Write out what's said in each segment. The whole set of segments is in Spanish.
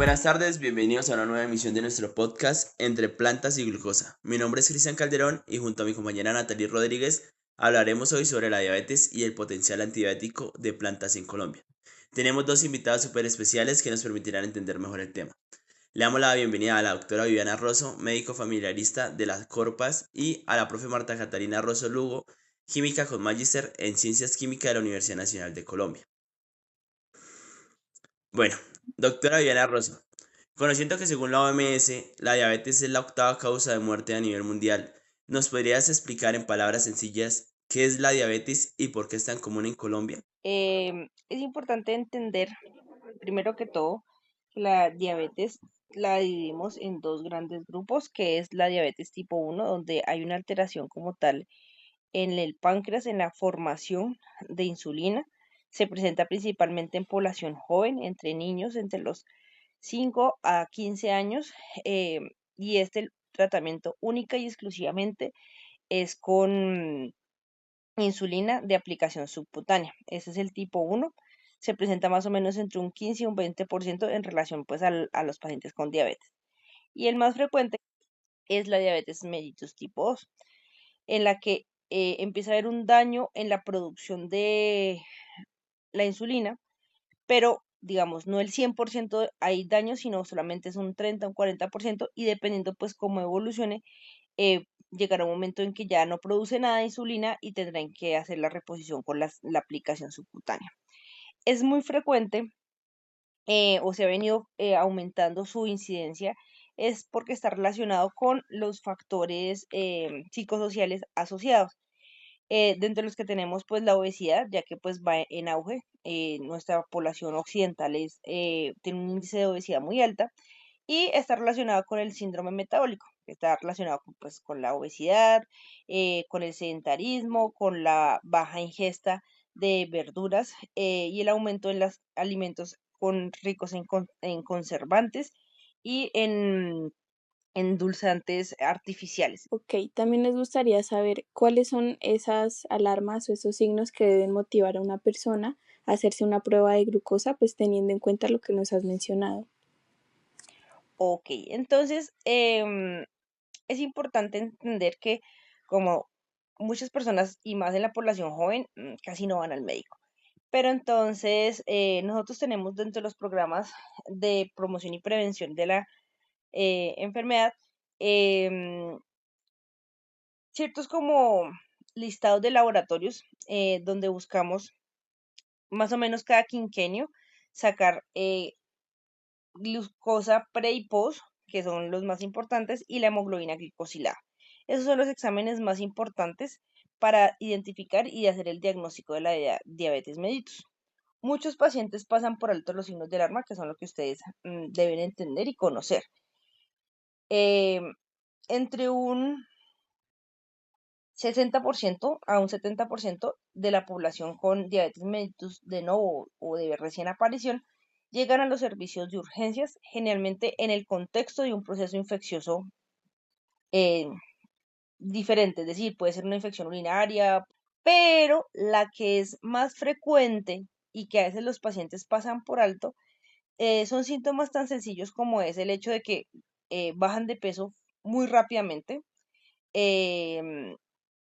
buenas tardes, bienvenidos a una nueva emisión de nuestro podcast Entre Plantas y Glucosa. Mi nombre es Cristian Calderón y junto a mi compañera Natalie Rodríguez hablaremos hoy sobre la diabetes y el potencial antidiabético de plantas en Colombia. Tenemos dos invitados súper especiales que nos permitirán entender mejor el tema. Le damos la bienvenida a la doctora Viviana Rosso, médico familiarista de las Corpas, y a la profe Marta Catalina Rosso Lugo, química con magíster en Ciencias Químicas de la Universidad Nacional de Colombia. Bueno, doctora Viviana Rosso, conociendo que según la OMS, la diabetes es la octava causa de muerte a nivel mundial, ¿nos podrías explicar en palabras sencillas qué es la diabetes y por qué es tan común en Colombia? Es importante entender, primero que todo, que la diabetes la dividimos en dos grandes grupos, que es la diabetes tipo uno, donde hay una alteración como tal en el páncreas, en la formación de insulina. Se presenta principalmente en población joven, entre niños entre los 5 a 15 años, eh, y este tratamiento única y exclusivamente es con insulina de aplicación subcutánea. Ese es el tipo uno. Se presenta más o menos entre un 15 y un 20% en relación pues a los pacientes con diabetes. Y el más frecuente es la diabetes mellitus tipo 2, en la que empieza a haber un daño en la producción de la insulina, pero digamos, no el 100% hay daño, sino solamente es un 30 o un 40% y dependiendo pues cómo evolucione, llegará un momento en que ya no produce nada de insulina y tendrán que hacer la reposición con la aplicación subcutánea. Es muy frecuente, o se ha venido aumentando su incidencia, es porque está relacionado con los factores psicosociales asociados, dentro de los que tenemos pues la obesidad, ya que pues va en auge. Nuestra población occidental tiene un índice de obesidad muy alta y está relacionado con el síndrome metabólico, que está relacionado pues, con la obesidad, con el sedentarismo, con la baja ingesta de verduras, y el aumento en los alimentos ricos en conservantes y en endulzantes artificiales. Ok, también nos gustaría saber cuáles son esas alarmas o esos signos que deben motivar a una persona a hacerse una prueba de glucosa, pues teniendo en cuenta lo que nos has mencionado. Ok, entonces es importante entender que como muchas personas y más en la población joven casi no van al médico. Pero entonces nosotros tenemos dentro de los programas de promoción y prevención de la enfermedad em, ciertos como listados de laboratorios, donde buscamos más o menos cada quinquenio sacar glucosa pre y post, que son los más importantes, y la hemoglobina glicosilada. Esos son los exámenes más importantes para identificar y hacer el diagnóstico de la diabetes mellitus. Muchos pacientes pasan por alto los signos de alarma, que son lo que ustedes deben entender y conocer. Eh, Entre un 60% a un 70% de la población con diabetes mellitus de nuevo o de recién aparición llegan a los servicios de urgencias, generalmente en el contexto de un proceso infeccioso eh, diferente, es decir, puede ser una infección urinaria, pero la que es más frecuente y que a veces los pacientes pasan por alto, son síntomas tan sencillos como es el hecho de que bajan de peso muy rápidamente, em,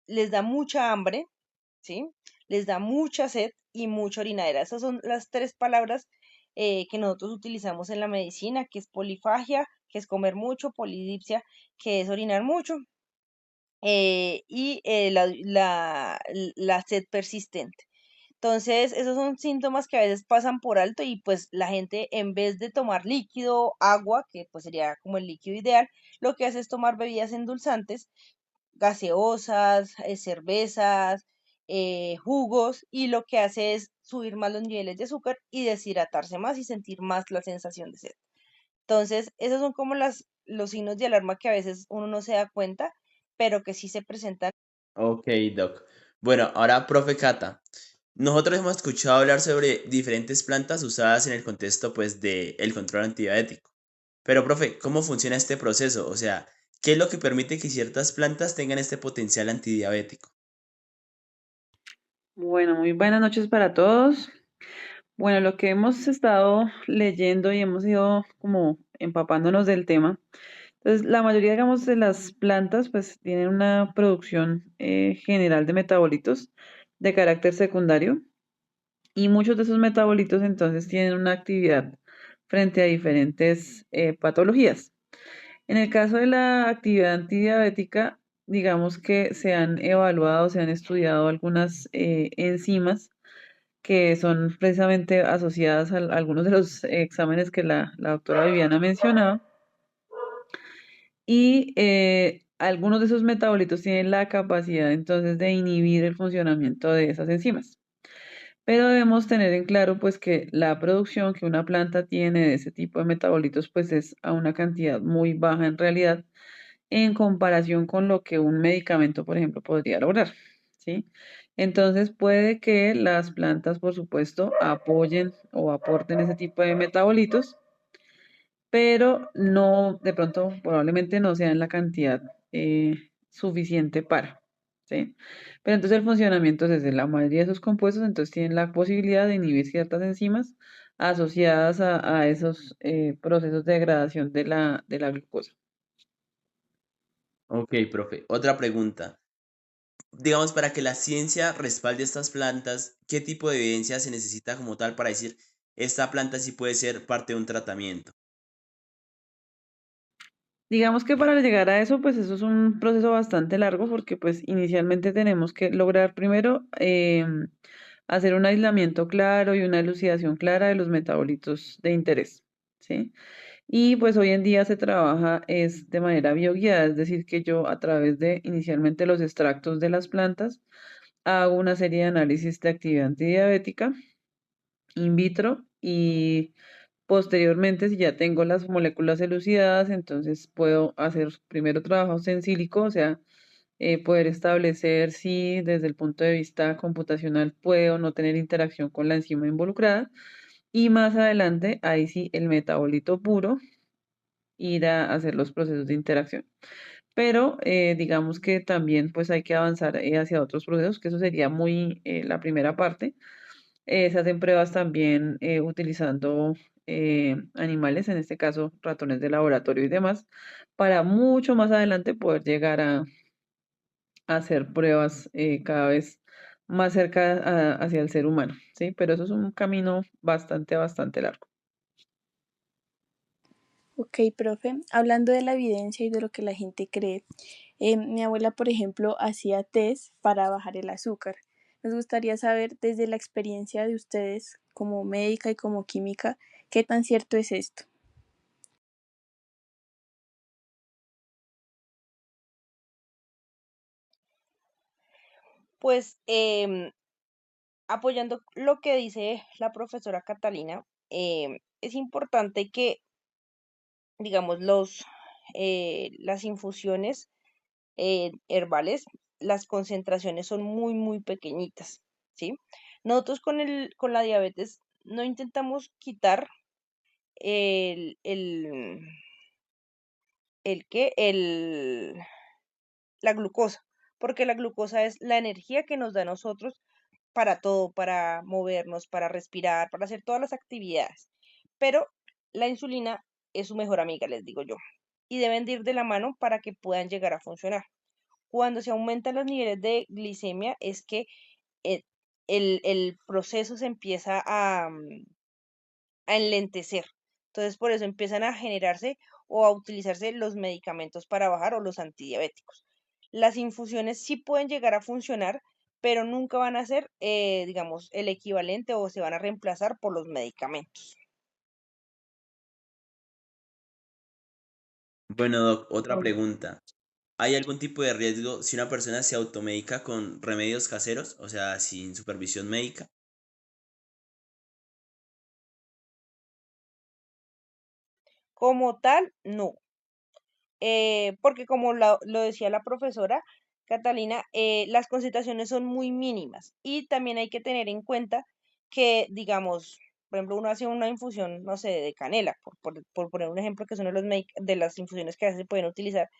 les da mucha hambre, ¿sí? Les da mucha sed y mucha orinadera. Esas son las tres palabras que nosotros utilizamos en la medicina, que es polifagia, que es comer mucho, polidipsia, que es orinar mucho, y la sed persistente. Entonces, esos son síntomas que a veces pasan por alto y pues la gente en vez de tomar líquido, agua, que pues sería como el líquido ideal, lo que hace es tomar bebidas endulzantes, gaseosas, cervezas, jugos, y lo que hace es subir más los niveles de azúcar y deshidratarse más y sentir más la sensación de sed. Entonces, esos son como los signos de alarma que a veces uno no se da cuenta, pero que sí se presentan. Ok, Doc. Bueno, ahora, profe Cata, nosotros hemos escuchado hablar sobre diferentes plantas usadas en el contexto, pues, de el control antidiabético. Pero, profe, ¿cómo funciona este proceso? O sea, ¿qué es lo que permite que ciertas plantas tengan este potencial antidiabético? Bueno, muy buenas noches para todos. Bueno, lo que hemos estado leyendo y hemos ido como empapándonos del tema. Entonces, la mayoría, digamos, de las plantas pues tienen una producción general de metabolitos de carácter secundario y muchos de esos metabolitos entonces tienen una actividad frente a diferentes patologías. En el caso de la actividad antidiabética, digamos que se han evaluado, se han estudiado algunas enzimas que son precisamente asociadas a algunos de los exámenes que la doctora Viviana mencionaba. Y algunos de esos metabolitos tienen la capacidad entonces de inhibir el funcionamiento de esas enzimas. Pero debemos tener en claro pues que la producción que una planta tiene de ese tipo de metabolitos pues es a una cantidad muy baja en realidad en comparación con lo que un medicamento, por ejemplo, podría lograr, ¿sí? Entonces puede que las plantas, por supuesto, apoyen o aporten ese tipo de metabolitos, pero no, de pronto, probablemente no sea en la cantidad suficiente para, ¿sí? Pero entonces el funcionamiento es ese, la mayoría de esos compuestos entonces tienen la posibilidad de inhibir ciertas enzimas asociadas a esos procesos de degradación de la glucosa. Ok, profe. Otra pregunta. Digamos, para que la ciencia respalde estas plantas, ¿qué tipo de evidencia se necesita como tal para decir esta planta sí puede ser parte de un tratamiento? Digamos que para llegar a eso, pues eso es un proceso bastante largo porque pues inicialmente tenemos que lograr primero hacer un aislamiento claro y una elucidación clara de los metabolitos de interés, ¿sí? Y pues hoy en día se trabaja es de manera bioguiada, es decir, que yo a través de inicialmente los extractos de las plantas hago una serie de análisis de actividad antidiabética in vitro y posteriormente, si ya tengo las moléculas elucidadas, entonces puedo hacer primero trabajos en sílico, o sea, poder establecer si desde el punto de vista computacional puedo no tener interacción con la enzima involucrada. Y más adelante, ahí sí, el metabolito puro ir a hacer los procesos de interacción. Pero digamos que también pues hay que avanzar hacia otros procesos, que eso sería muy la primera parte. Se hacen pruebas también utilizando animales, en este caso ratones de laboratorio y demás, para mucho más adelante poder llegar a hacer pruebas cada vez más cerca hacia el ser humano, ¿sí? Pero eso es un camino bastante largo. Ok, profe, hablando de la evidencia y de lo que la gente cree, mi abuela, por ejemplo, hacía test para bajar el azúcar. Nos gustaría saber desde la experiencia de ustedes como médica y como química, ¿qué tan cierto es esto? Pues apoyando lo que dice la profesora Catalina, es importante que, digamos, las infusiones herbales, las concentraciones son muy, muy pequeñitas, ¿sí? Nosotros con la diabetes no intentamos quitar el, el, el, la glucosa, porque la glucosa es la energía que nos da a nosotros para todo, para movernos, para respirar, para hacer todas las actividades. Pero la insulina es su mejor amiga, les digo yo, y deben de ir de la mano para que puedan llegar a funcionar. Cuando se aumentan los niveles de glicemia es que eh, el proceso se empieza a enlentecer. Entonces, por eso empiezan a generarse o a utilizarse los medicamentos para bajar o los antidiabéticos. Las infusiones sí pueden llegar a funcionar, pero nunca van a ser, digamos, el equivalente o se van a reemplazar por los medicamentos. Bueno, Doc, otra pregunta. ¿Hay algún tipo de riesgo si una persona se automedica con remedios caseros, o sea, sin supervisión médica? Como tal, no. Porque como lo decía la profesora Catalina, las concentraciones son muy mínimas y también hay que tener en cuenta que, digamos, por ejemplo, uno hace una infusión, no sé, de canela, por poner un ejemplo que es uno de, de las infusiones que a veces se pueden utilizar,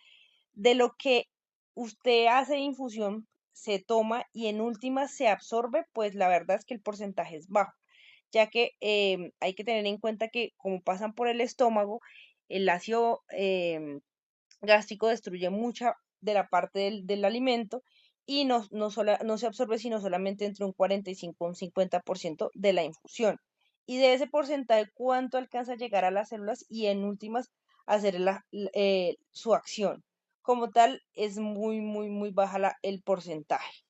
de lo que usted hace de infusión, se toma y en última se absorbe, pues la verdad es que el porcentaje es bajo. ya que hay que tener en cuenta que como pasan por el estómago, el ácido gástrico destruye mucha de la parte del alimento y no se absorbe sino solamente entre un 45 y un 50% de la infusión. Y de ese porcentaje, ¿cuánto alcanza a llegar a las células y en últimas hacer su acción? Como tal, es muy, muy, muy baja el porcentaje.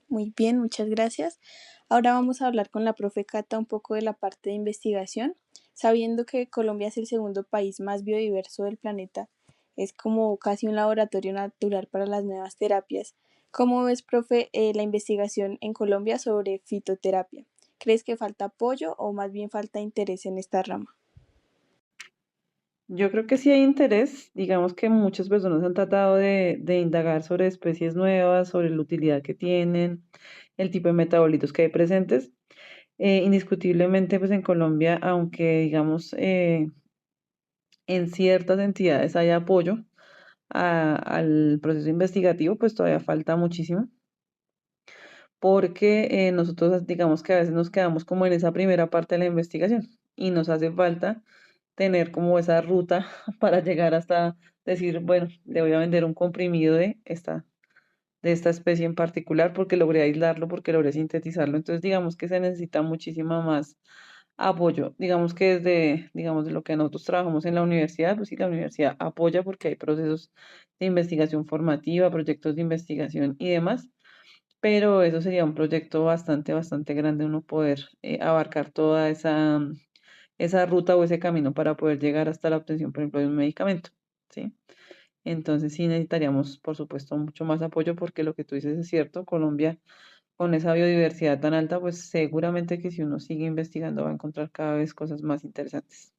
Muy bien, muchas gracias. Ahora vamos a hablar con la profe Cata un poco de la parte de investigación. Sabiendo que Colombia es el segundo país más biodiverso del planeta, es como casi un laboratorio natural para las nuevas terapias. ¿Cómo ves, profe, la investigación en Colombia sobre fitoterapia? ¿Crees que falta apoyo o más bien falta interés en esta rama? Yo creo que sí hay interés, digamos que muchas personas han tratado de indagar sobre especies nuevas, sobre la utilidad que tienen, el tipo de metabolitos que hay presentes. Indiscutiblemente, pues en Colombia, aunque digamos en ciertas entidades hay apoyo al proceso investigativo, pues todavía falta muchísimo, porque nosotros digamos que a veces nos quedamos como en esa primera parte de la investigación y nos hace falta tener como esa ruta para llegar hasta decir, bueno, le voy a vender un comprimido de esta especie en particular porque logré aislarlo, porque logré sintetizarlo. Entonces, digamos que se necesita muchísima más apoyo. Digamos que desde, digamos, de lo que nosotros trabajamos en la universidad, pues sí, la universidad apoya porque hay procesos de investigación formativa, proyectos de investigación y demás, pero eso sería un proyecto bastante grande, uno poder abarcar toda esa ruta o ese camino para poder llegar hasta la obtención, por ejemplo, de un medicamento, ¿sí? Entonces sí necesitaríamos, por supuesto, mucho más apoyo porque lo que tú dices es cierto, Colombia con esa biodiversidad tan alta, pues seguramente que si uno sigue investigando va a encontrar cada vez cosas más interesantes.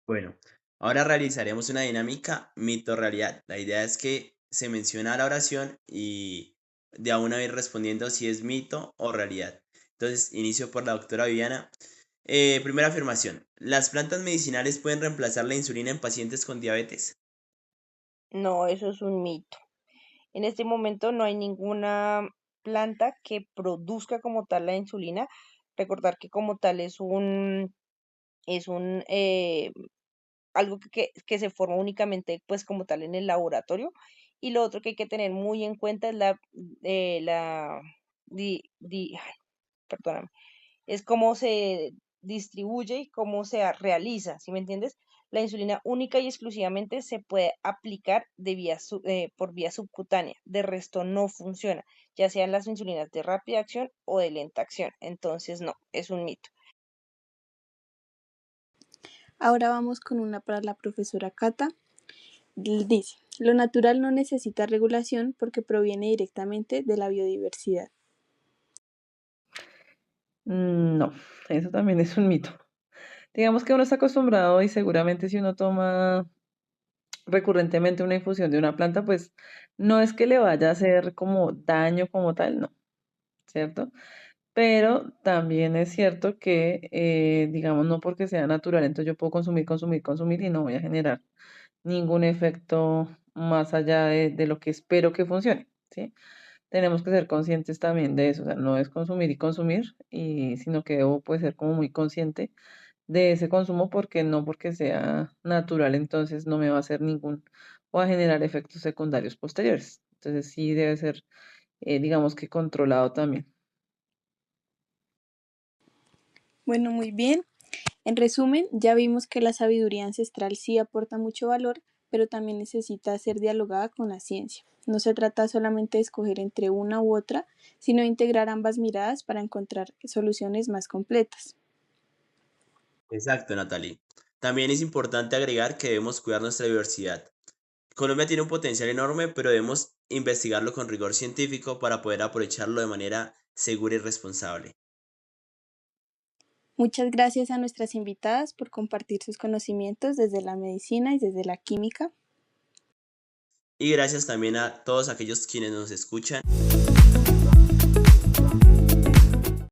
Bueno, ahora realizaremos una dinámica mito-realidad. La idea es que se menciona la oración y de a una ir respondiendo si es mito o realidad. Entonces, inicio por la doctora Viviana. Primera afirmación. ¿Las plantas medicinales pueden reemplazar la insulina en pacientes con diabetes? No, eso es un mito. En este momento no hay ninguna planta que produzca como tal la insulina. Recordar que como tal es un algo que se forma únicamente pues como tal en el laboratorio. Y lo otro que hay que tener muy en cuenta es la ay, perdóname, es cómo se distribuye y cómo se realiza, ¿sí me entiendes? La insulina única y exclusivamente se puede aplicar por vía subcutánea, de resto no funciona, ya sean las insulinas de rápida acción o de lenta acción, entonces no, es un mito. Ahora vamos con una para la profesora Cata. Dice, lo natural no necesita regulación porque proviene directamente de la biodiversidad. No, eso también es un mito. Digamos que uno está acostumbrado y seguramente si uno toma recurrentemente una infusión de una planta, pues no es que le vaya a hacer como daño como tal, no, ¿cierto? Pero también es cierto que, digamos, no porque sea natural, entonces yo puedo consumir y no voy a generar ningún efecto más allá de lo que espero que funcione, ¿sí? Tenemos que ser conscientes también de eso, o sea, no es consumir, sino que debo pues ser como muy consciente de ese consumo porque no porque sea natural, entonces no me va a hacer o a generar efectos secundarios posteriores. Entonces sí debe ser, digamos que controlado también. Bueno, muy bien. En resumen, ya vimos que la sabiduría ancestral sí aporta mucho valor, pero también necesita ser dialogada con la ciencia. No se trata solamente de escoger entre una u otra, sino de integrar ambas miradas para encontrar soluciones más completas. Exacto, Natalie. También es importante agregar que debemos cuidar nuestra diversidad. Colombia tiene un potencial enorme, pero debemos investigarlo con rigor científico para poder aprovecharlo de manera segura y responsable. Muchas gracias a nuestras invitadas por compartir sus conocimientos desde la medicina y desde la química. Y gracias también a todos aquellos quienes nos escuchan.